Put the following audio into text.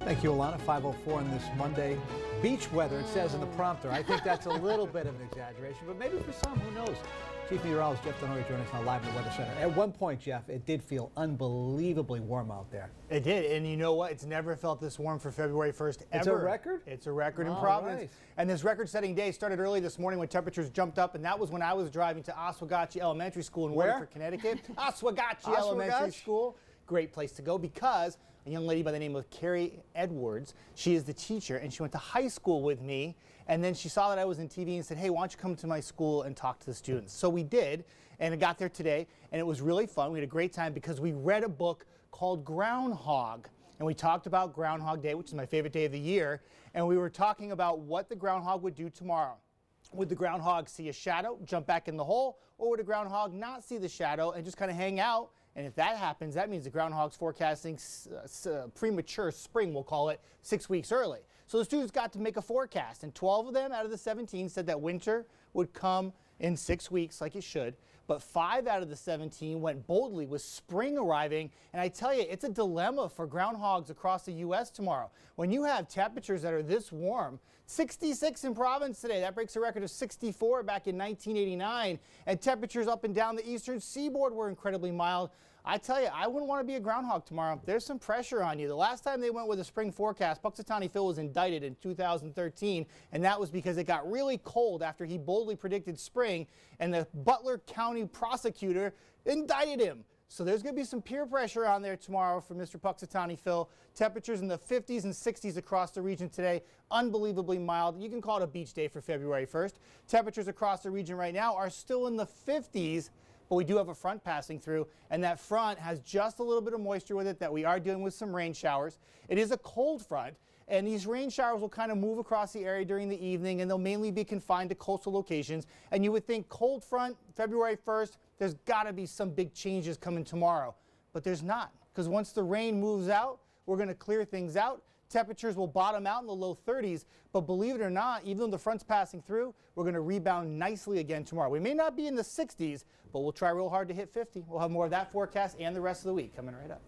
Thank you, Alana. 5:04 on this Monday. Beach weather, it says in the prompter. I think that's a little bit of an exaggeration, but maybe for some, who knows? Chief Meteorologist Jeff Desnoyers joining us now live in the Weather Center. At one point, Jeff, it did feel unbelievably warm out there. It did, and you know what? It's never felt this warm for February 1st ever. It's a record? It's a record in Providence. Right. And this record-setting day started early this morning when temperatures jumped up, and that was when I was driving to Oswegatchie Elementary School in Waterford, Connecticut. Oswegatchie Elementary School. Great place to go because a young lady by the name of Carrie Edwards, she is the teacher, and she went to high school with me, and then she saw that I was in TV and said, hey, why don't you come to my school and talk to the students? So we did, and I got there today, and it was really fun. We had a great time because we read a book called Groundhog, and we talked about Groundhog Day, which is my favorite day of the year, and we were talking about what the groundhog would do tomorrow. Would the groundhog see a shadow, jump back in the hole, or would the groundhog not see the shadow and just kind of hang out? And if that happens, that means the groundhog's forecasting premature spring, we'll call it, 6 weeks early. So the students got to make a forecast, and 12 of them out of the 17 said that winter would come in 6 weeks like it should. But 5 out of the 17 went boldly with spring arriving. And I tell you, it's a dilemma for groundhogs across the U.S. tomorrow. When you have temperatures that are this warm, 66 in Providence today, that breaks a record of 64 back in 1989. And temperatures up and down the eastern seaboard were incredibly mild. I tell you, I wouldn't want to be a groundhog tomorrow. There's some pressure on you. The last time they went with a spring forecast, Punxsutawney Phil was indicted in 2013, and that was because it got really cold after he boldly predicted spring, and the Butler County prosecutor indicted him. So there's going to be some peer pressure on there tomorrow for Mr. Punxsutawney Phil. Temperatures in the 50s and 60s across the region today. Unbelievably mild. You can call it a beach day for February 1st. Temperatures across the region right now are still in the 50s. But we do have a front passing through, and that front has just a little bit of moisture with it that we are dealing with some rain showers. It is a cold front, and these rain showers will kind of move across the area during the evening, and they'll mainly be confined to coastal locations. And you would think cold front, February 1st, there's got to be some big changes coming tomorrow. But there's not, because once the rain moves out, we're going to clear things out. Temperatures will bottom out in the low 30s, but believe it or not, even though the front's passing through, we're going to rebound nicely again tomorrow. We may not be in the 60s, but we'll try real hard to hit 50. We'll have more of that forecast and the rest of the week coming right up.